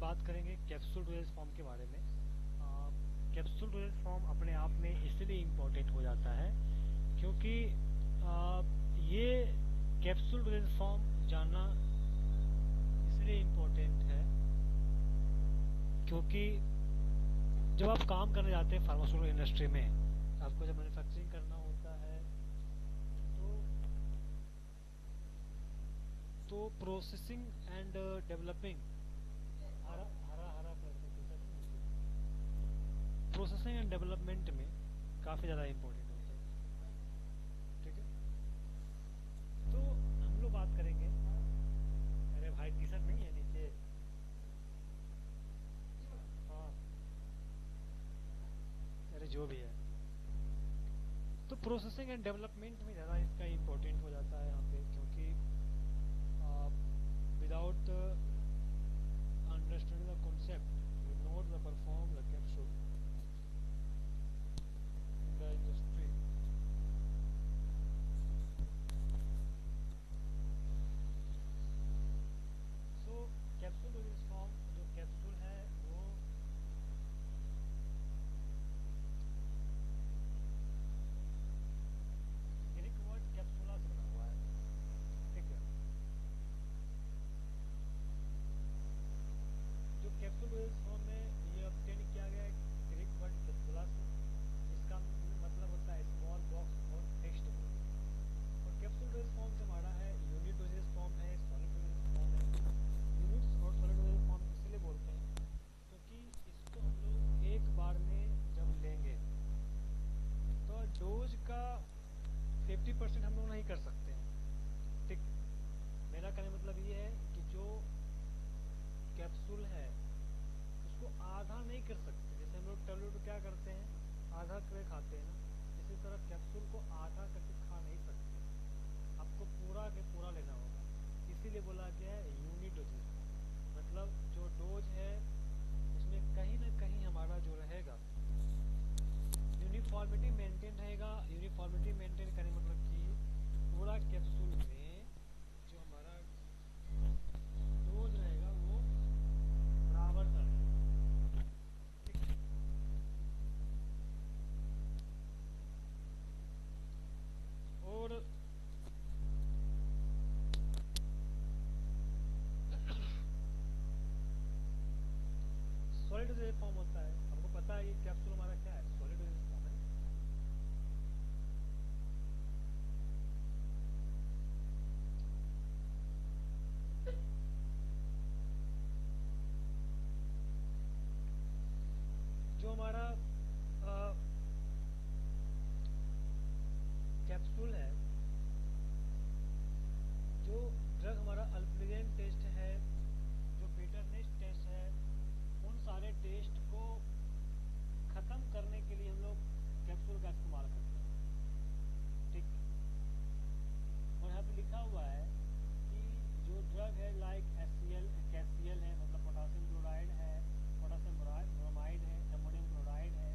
बात करेंगे capsule doses form के बारे में। कैप्सूल डोजेज फॉर्म अपने आप में इसलिए इम्पोर्टेंट हो जाता है क्योंकि ये कैप्सूल डोजेज फॉर्म जानना इसलिए इम्पोर्टेंट है क्योंकि जब आप काम करने जाते हैं फार्मास्यूटिकल इंडस्ट्री में, आपको जब मैन्युफैक्चरिंग करना होता है तो प्रोसेसिंग एंड डेवलपिंग हरा हरा हरा प्रोसेसिंग एंड डेवलपमेंट में काफ़ी ज़्यादा इम्पोर्टेंट होता है। ठीक है, तो हम लोग बात करेंगे। अरे भाई टी शर्ट नहीं है नीचे? हाँ, अरे जो भी है, तो प्रोसेसिंग एंड डेवलपमेंट में ज़्यादा इसका इम्पोर्टेंट हो जाता है यहाँ पे, क्योंकि without understanding the concept you not the perform the capsule in the industry. So capsule doses form, जो कैप्सूल है वो ग्रीक वर्ड कैप्सूला से बना हुआ है। ठीक है, जो कैप्सूल डोजेज फॉर्म में ये ऑब्टेन किया गया है ग्रीक वर्ड कैप्सूला से। इसका मतलब होता है स्मॉल बॉक्स और फिक्स्ड बॉडी। और कैप्सूल डोजेज फॉर्म जो हमारा है यूनिट डोजेज फॉर्म है, सॉलिड डोजेज फॉर्म है। यूनिट्स और सॉलिड डोजेज फॉर्म इसलिए बोलते हैं क्योंकि इसको हम लोग एक बार में जब लेंगे तो डोज का 50% हम लोग नहीं कर सकते हैं। ठीक, मेरा कहने का मतलब ये है कि जो कैप्सूल है उसको आधा नहीं कर सकते। जैसे हम लोग टेबलेट क्या करते हैं, आधा करके खाते हैं ना, इसी तरह कैप्सूल को आधा करके खा नहीं सकते, आपको पूरा के पूरा लेना होगा। इसीलिए बोला गया है यूनिट डोजेज, मतलब जो डोज है उसमें कहीं ना कहीं हमारा जो रहेगा यूनिफॉर्मिटी मेंटेन रहेगा। यूनिफॉर्मिटी मेंटेन करने मतलब कि पूरा कैप्सूल में जो हमारा डोज रहेगा वो बराबर का रहेगा। ठीक है, और सॉलिड डोजेज फॉर्म होता है, आपको पता है ये कैप्सूल हमारा क्या है, सॉलिड डोजेज फॉर्म है। जो हमारा कैप्सूल है, जो ड्रग हमारा अल्प्रेजेंट टेस्ट है, जो बिटरनेस टेस्ट है, उन सारे टेस्ट को ख़त्म करने के लिए हम लोग कैप्सूल का इस्तेमाल करते हैं। ठीक, और यहाँ पे लिखा हुआ है कि जो ड्रग है लाइक HCl कैसीएल है, मतलब पोटासियम क्लोराइड है, पोटासियम ब्रोमाइड है, अमोनियम क्लोराइड है,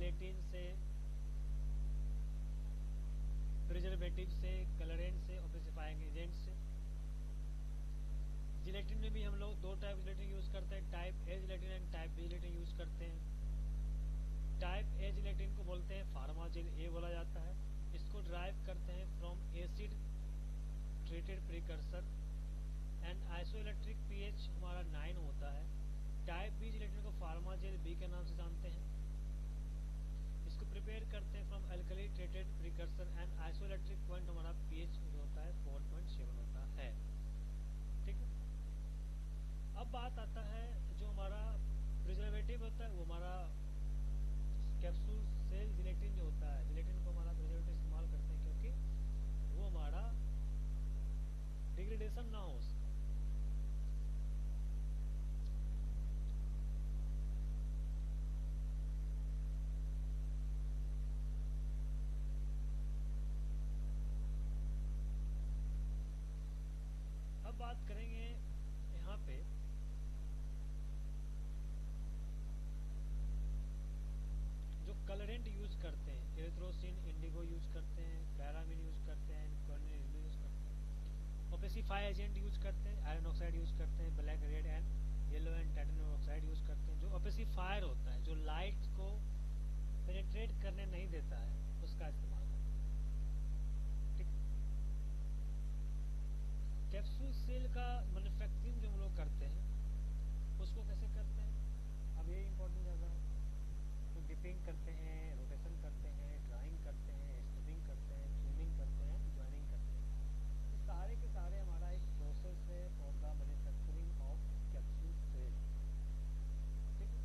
जिलेटिन से, प्रिजर्वेटिव से, कलरेंट से, ओपेसिफाइंग एजेंट से। जिलेटिन में भी हम लोग दो टाइप जिलेटिन यूज करते हैं, type A gelatin and type B gelatin use करते हैं। टाइप ए जिलेटिन को बोलते हैं फार्माजिल ए बोला जाता है। इसको ड्राइव करते हैं from acid treated precursor and isoelectric pH हमारा 9 होता है। टाइप बी जिलेटिन को फार्माजिल बी के नाम से जानते हैं। इसको प्रिपेयर करते हैं from alkali treated precursor and isoelectric point हमारा पीएच जो होता है 4.7 होता है। ठीक है, अब बात आता है जो हमारा प्रिजर्वेटिव होता है वो हमारा कैप्सूल सेल जिलेटिन जो होता है, जिलेटिन को हमारा प्रिजर्वेटिव इस्तेमाल करते हैं क्योंकि वो हमारा डिग्रेडेशन ना हो उसका। अब बात करेंगे यहाँ पे जो कलरेंट यूज करते हैं, एरिथ्रोसिन, इंडिगो यूज करते हैं, पैरामिन यूज करते हैं, क्विनिन यूज करते हैं, ओपेसिफाई एजेंट यूज करते हैं, आयरन ऑक्साइड यूज करते हैं, black, red and yellow and titanium oxide use करते हैं। जो ओपेसिफायर होता है, जो लाइट को पेनिट्रेट करने नहीं देता है, उसका इस्तेमाल करते हैं। ठीक, कैप्सूल सेल का मैन्युफैक्चरिंग जो हम लोग करते हैं उसको कैसे करते हैं, अब ये इंपॉर्टेंट ज़्यादा है। तो डिपिंग करते हैं, रोटेशन करते हैं, ड्राइंग करते हैं, स्टबिंग करते हैं, ट्रिमिंग करते हैं, ज्वाइनिंग करते हैं। ये सारे के सारे हमारा एक प्रोसेस है for the manufacturing of capsule shell. ठीक है,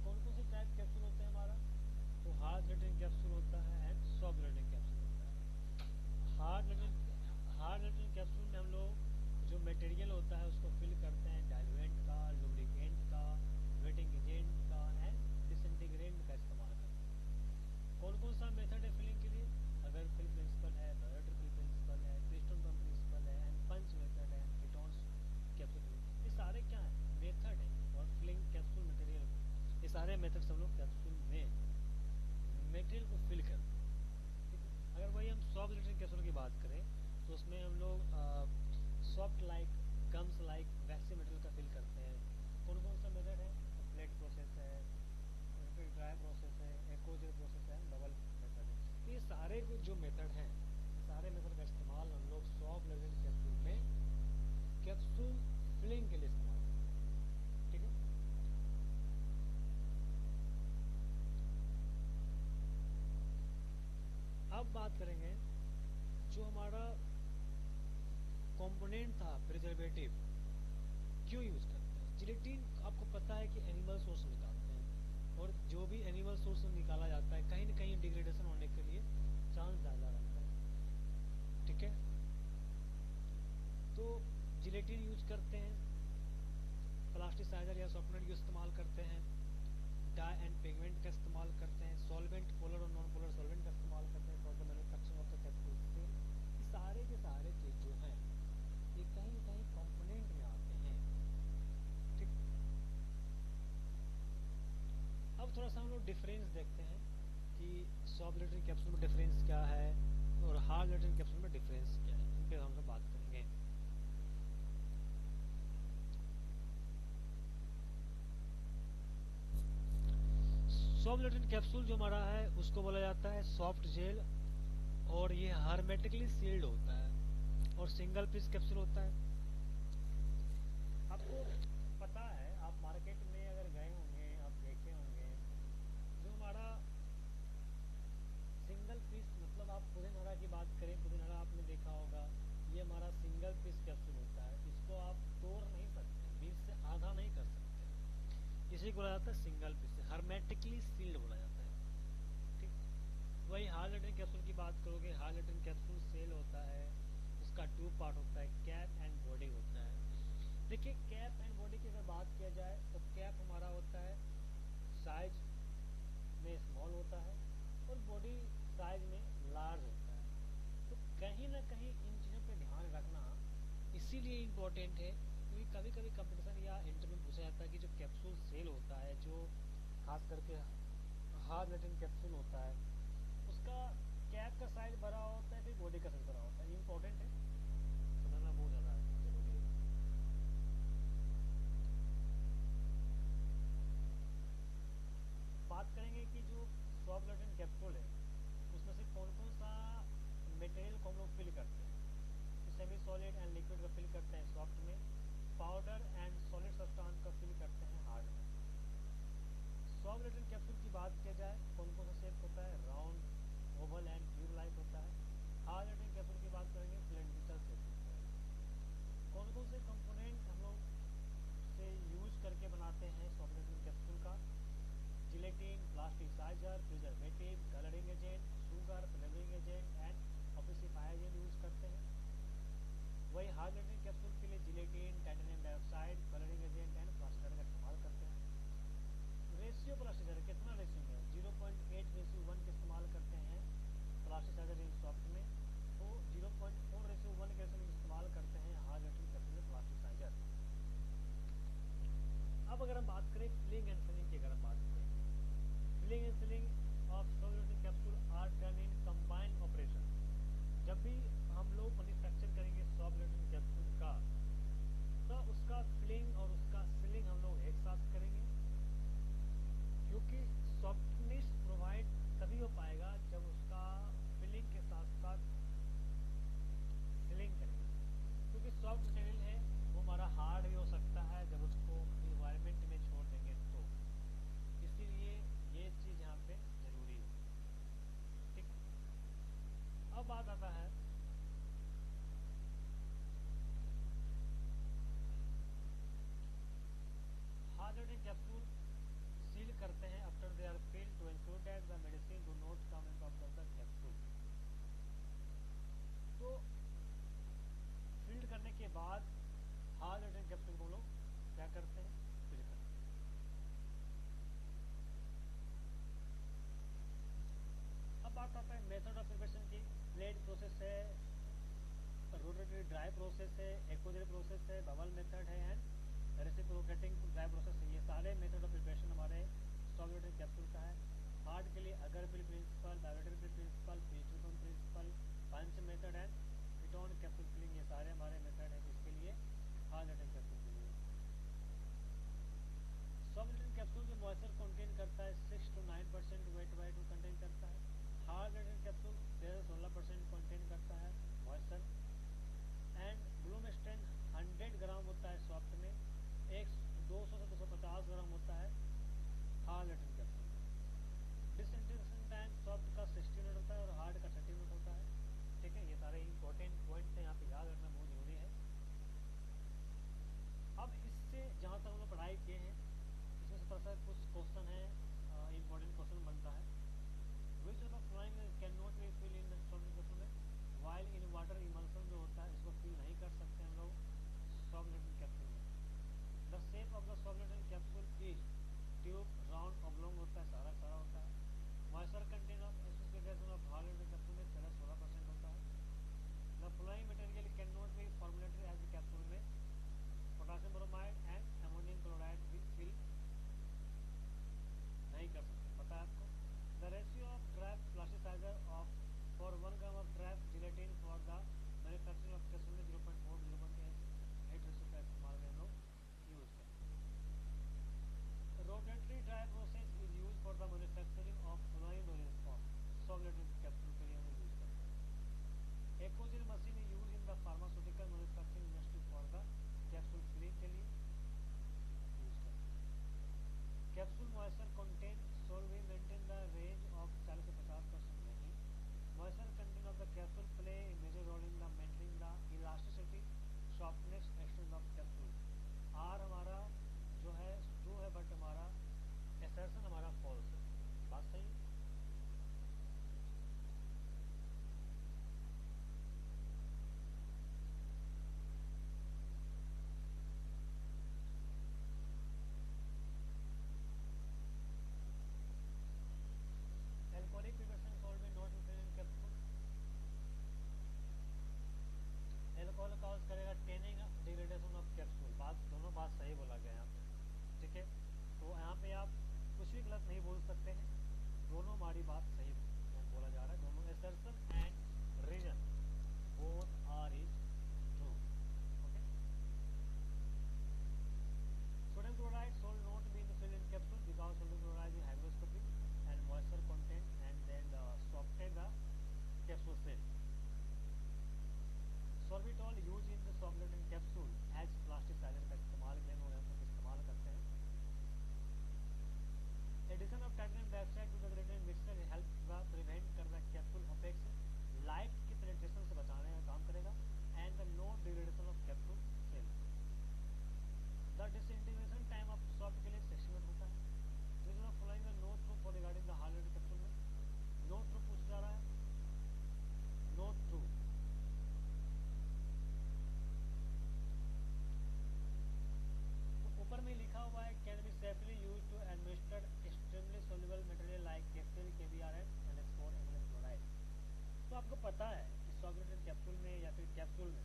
कौन कौन से टाइप कैप्सूल होते हैं हमारा, तो हार्ड जिलेटिन कैप्सूल होता है एंड सॉफ्ट जिलेटिन कैप्सूल होता है। हार्ड जिलेटिन कैप्सूल में हम लोग जो मटेरियल होता है उसको फिल करते हैं डाइल्यूएंट का, लुब्रिकेंट का, वेटिंग एजेंट का एंड डिसइंटीग्रेंट का इस्तेमाल करते हैं। कौन कौन सा मेथड है फिलिंग के लिए, अगर फिल प्रिंसिपल है, बयोटिक प्रिंसिपल है, पिस्टन पंप प्रिंसिपल है एंड पंच मेथड है, कीटोन्स कैप्सूल फिलिंग, ये सारे क्या है, मेथड है और फिलिंग कैप्सूल मटेरियल। ये सारे मेथड्स हम लोग कैप्सूल में मटेरियल को फिल करते हैं। ठीक है, अगर वही हम सॉफ्ट जिलेटिन कैप्सूल की बात करें तो उसमें हम लोग सॉफ्ट लाइक, गम्स लाइक वैक्सी मटेरियल का फिल करते हैं। कौन कौन सा मेथड है, प्लेट प्रोसेस है, फिर ड्राई प्रोसेस है, एक्वाजेल प्रोसेस है, डबल मेथड है। तो ये सारे जो मेथड हैं, सारे मेथड का इस्तेमाल हम लोग सॉफ्ट जिलेटिन कैप्सूल में कैप्सूल फिलिंग के लिए इस्तेमाल करते हैं। ठीक है, अब बात करेंगे जो हमारा कंपोनेंट था प्रिजर्वेटिव क्यों यूज करते हैं। जिलेटिन आपको पता है कि एनिमल सोर्स निकालते हैं और जो भी एनिमल सोर्स निकाला जाता है कहीं ना कहीं डिग्रेडेशन होने के लिए चांस ज़्यादा रहता है। ठीक है, तो जिलेटिन यूज करते हैं, प्लास्टिसाइजर या सॉफ्टनर यूज इस्तेमाल करते हैं, डाई एंड पिगमेंट का इस्तेमाल करते हैं, सॉल्वेंट, पोलर और नॉन पोलर सॉल्वेंट का इस्तेमाल करते हैं for the manufacturing of the capsule shell. ये सारे के सारे चीज जो हैं ये कहीं ना कहीं कंपोनेंट में आते हैं। ठीक, अब थोड़ा सा हम लोग डिफरेंस देखते हैं कि सॉफ्ट जिलेटिन कैप्सूल में डिफरेंस क्या है और हार्ड जिलेटिन कैप्सूल में डिफरेंस क्या है, इन पे हम लोग बात करेंगे। सॉफ्ट जिलेटिन कैप्सूल जो हमारा है उसको बोला जाता है सॉफ्ट जेल और ये हर्मेटिकली सील्ड होता है और सिंगल पीस कैप्सूल होता है। आपको पता है, आप मार्केट में अगर गए होंगे, आप देखे होंगे, जो हमारा सिंगल पीस, मतलब आप पुदीनहरा की बात करें, पुदीनहरा आपने देखा होगा, ये हमारा सिंगल पीस कैप्सूल होता है। इसको आप तोड़ नहीं सकते, बीच से आधा नहीं कर सकते, इसी को बोला जाता है सिंगल पीस, हर्मेटिकली सील्ड बोला जाता है। ठीक, वही हार्ड जिलेटिन कैप्सूल की बात करोगे, हार्ड जिलेटिन कैप्सूल सेल होता है, उसका 2 पार्ट होता है, कैप एंड बॉडी होता है। देखिए, कैप एंड बॉडी की अगर बात किया जाए तो कैप हमारा होता है साइज में स्मॉल होता है और बॉडी साइज में लार्ज होता है। तो कहीं ना कहीं इन चीज़ों पे ध्यान रखना इसीलिए इम्पोर्टेंट है क्योंकि कभी कभी कंपटीशन या इंटरव्यू में पूछा जाता है कि जो कैप्सूल सेल होता है, जो खास करके हार्ड लेटेंट कैप्सूल होता है उसका कैप का साइज बड़ा होता है फिर बॉडी का साइज बड़ा होता है, इंपॉर्टेंट है, समझना बहुत ज़्यादा जरूरी है। बात करेंगे कि जो सॉफ्ट लेटेंट कैप्सूल है उसमें से कौन कौन सा मटेरियल को हम लोग फिल करते हैं। तो सेमी सॉलिड एंड लिक्विड का फिल करते हैं सॉफ्ट में, पाउडर एंड सॉलिड सब्सटेंस का फिल करते हैं हार्ड में। सॉफ्ट लेटेंट कैप्सूल की बात किया जाए कौन कौन सा शेप होता है, round, Oval and tube like होता है। हार्ड लेटेंट कैप्सूल की बात करेंगे सिलेंड्रिकल शेप होता है। कौन कौन से कंपोनेंट हम लोग से यूज करके बनाते हैं सॉफ्ट लेटेंट कैप्सूल का, gelatin, plasticizer, preservative, colouring agent, sugar, flavouring agent and opacifier agent use करते हैं। वही हार्ड लेटेंट कैप्सूल के लिए gelatin, titanium dioxide, colouring agent and plasticizer का इस्तेमाल करते हैं। रेशियो प्लास्टिसाइजर कितना रेशियो में, 0.8:1 का इस्तेमाल करते हैं प्लास्टिसाइजर इन सॉफ्ट में, तो 0.4:1 के रेशियो में इस्तेमाल करते हैं हार्ड लेटेंट कैप्सूल में प्लास्टिसाइजर। अब अगर हम बात करें फिलिंग एंड सीलिंग की, अगर हम बात करें filling and sealing of soft latent capsule are done in combined operation. जब भी हम लोग मैन्युफैक्चर करेंगे सॉफ्ट लेटेंट कैप्सूल का तो उसका फिलिंग और उसका सीलिंग हम लोग एक साथ करेंगे, क्योंकि सॉफ्टनेस प्रोवाइड तभी हो पाएगा जब उसका फिलिंग के साथ साथ सीलिंग करेंगे। क्योंकि सॉफ्ट मटेरियल है वो हमारा हार्ड भी हो सकता है जब उसको इन्वायरमेंट में छोड़ देंगे तो, इसीलिए ये चीज़ यहाँ पे जरूरी है। ठीक, अब बात आता है हार्ड लेटेंट कैप्सूल सील करते हैं after they are filled to ensure that the medicine do not come in top of the capsule. तो फिल्ड करने के बाद हार्ड लेटेंट कैप्सूल को लोग क्या करते हैं, फिल करते हैं। अब बात आता है मेथड ऑफ प्रिपरेशन की। प्लेट प्रोसेस है, रोटेटरी ड्राई प्रोसेस है, एक्वोजेल प्रोसेस है, बबल मेथड है एंड रेसिप्रोकेटिंग ड्राई प्रोसेस है। ये सारे मेथड ऑफ प्रिपरेशन हमारे सॉफ्ट लेटेंट कैप्सूल का है। हार्ड के लिए अगरफिल प्रिंसिपल, बायोलेटरी प्रिंसिपल, पीटरकॉन प्रिंसिपल, पंच मेथड एंड कीटोन कैप्सूल फिलिंग, ये सारे हमारे मेथड है किसके लिए, हार्ड लेटेंट कैप्सूल के लिए। सॉफ्ट लेटेंट कैप्सूल जो मॉइस्चर कंटेन करता है 6 to 9% वेट वाइट को कंटेन करता है। हार्ड लेटेंट कैप्सूल 13-16% कंटेन करता है मॉइस्चर एंड ब्लूम स्ट्रेन 100 ग्राम होता है सॉफ्ट में, 200 से 250 ग्राम होता है हार्ड लेटेंट कैप्सूल में। डिसइंटीग्रेशन टाइम सॉफ्ट का 60 मिनट होता है और हार्ड का 30 मिनट होता है। ठीक है, ये सारे इंपॉर्टेंट पॉइंट्स हैं, यहाँ पे याद रखना बहुत जरूरी है। अब इससे जहाँ तक हम लोग पढ़ाई किए हैं इसमें से थोड़ा सा कुछ क्वेश्चन है, इंपॉर्टेंट क्वेश्चन बनता है। Which of the following can not be fill in soft capsule में, वाइल इन वाटर इमल्सन जो होता है इसको फिल नहीं कर सकते हम लोग सॉफ्ट लेटेंट कैप्सूल में। The shape of the soft latent capsule is tube, round, oblong होता है, सारा सारा होता है। Moisture content of associated of hard gelatin capsule में 13-16% होता है। The flowing material can not be formulated as the capsule में, potassium bromide and ammonium chloride भी फिल नहीं कर सकते, पता है आपको। The ratio of trap plasticizer of for 1 gram of trap gelatin for the manufacturing of capsule में 0.4-0.8 ratio का इस्तेमाल में हम लोग यूज करते हैं। Rotary dry process is use for the manufacturing of flowing dosages form, soft latent capsule के लिए हम यूज करते हैं। Accogel machine is use in the pharmaceutical manufacturing industry for the capsule filling के लिए यूज करते हैं। कैप्सूल मॉइस्चर कंटेंट सोल भी मेंटेन द रेंज ऑफ 40 से 50% नहीं। Moisture content of the capsule play a major role in the maintaining the elasticity, softness, extent of capsule. आर हमारा जो है ट्रू है बट हमारा एसर्शन हमारा फॉल्स है, बात सही है। Alcoholic preparation solvent not used in capsule, alcohol cause करेगा टेनिंग डिग्रेडेशन ऑफ कैप्सूल, बात दोनों बात सही बोला गया यहाँ पे। ठीक है, तो यहाँ पे आप कुछ भी गलत नहीं बोल सकते हैं, दोनों हमारी बात सही बोला जा रहा है, दोनों assertion and reason both are is true. Okay. Sodium chloride should not be in the filled in capsule because sodium chloride is hygroscopic and moisture content and then soften the capsule shell. Sorbitol used in the sorbitol capsule as plasticizer का इस्तेमाल हम तक इस्तेमाल करते हैं. Addition of titanium dioxide to the gradient mixture help prevent कर the capsule opaques, light की penetration से बचाने का काम करेगा and the no degradation of capsule shell. The disintegration time of soft के लिए 60 मिनट होता है. This is following the no true for regarding the hard capsule में no true पूछा जा रहा है. No true. ऊपर में लिखा हुआ है can be safely use to administer extremely soluble material like capsule KBRS NH4 NH chloride. तो आपको पता है कि सॉल्वेटेड कैप्सूल में या फिर कैप्सूल में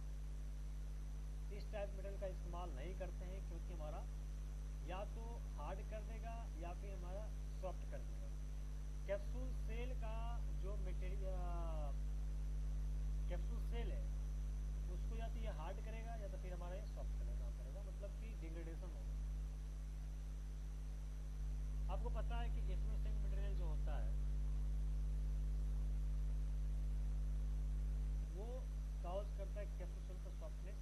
इस टाइप मटेरियल का इस्तेमाल नहीं करते हैं क्योंकि हमारा या तो हार्ड कर देगा या फिर हमारा सॉफ्ट कर देगा. कैप्सूल सेल का जो मटेरियल कैप्सूल सेल है उसको या तो ये हार्ड करेगा या तो फिर हमारा ये सॉफ्ट करने करेगा, मतलब कि डिग्रेडेशन होगा. आपको पता है कि एफ्लोरेसेंट मटेरियल जो होता है वो काउज करता है कैप्सूल का सॉफ्टनेस.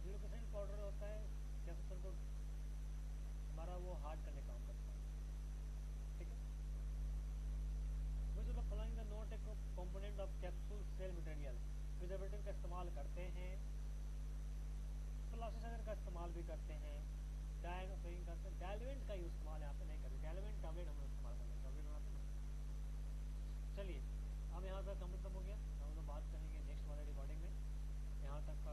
ग्लूकोसेंट पाउडर होता है कैप्सूल को हमारा वो हार्ड करने का काम करता है. ठीक है. मुझे फॉलोइंग द नोट एक component of capsule shell material preservative का इस्तेमाल करते हैं, प्लास्टिसाइजर का इस्तेमाल भी करते हैं, डायन ऑपरेटिंग करते हैं. डायलुएंट का इस्तेमाल यहाँ पे नहीं करते. डायलुएंट टैबलेट हम लोग इस्तेमाल करते हैं, टैबलेट बनाते हैं. चलिए अब यहाँ तक खत्म हो गया. हम लोग बात करेंगे नेक्स्ट वाले रिकॉर्डिंग में. यहाँ तक का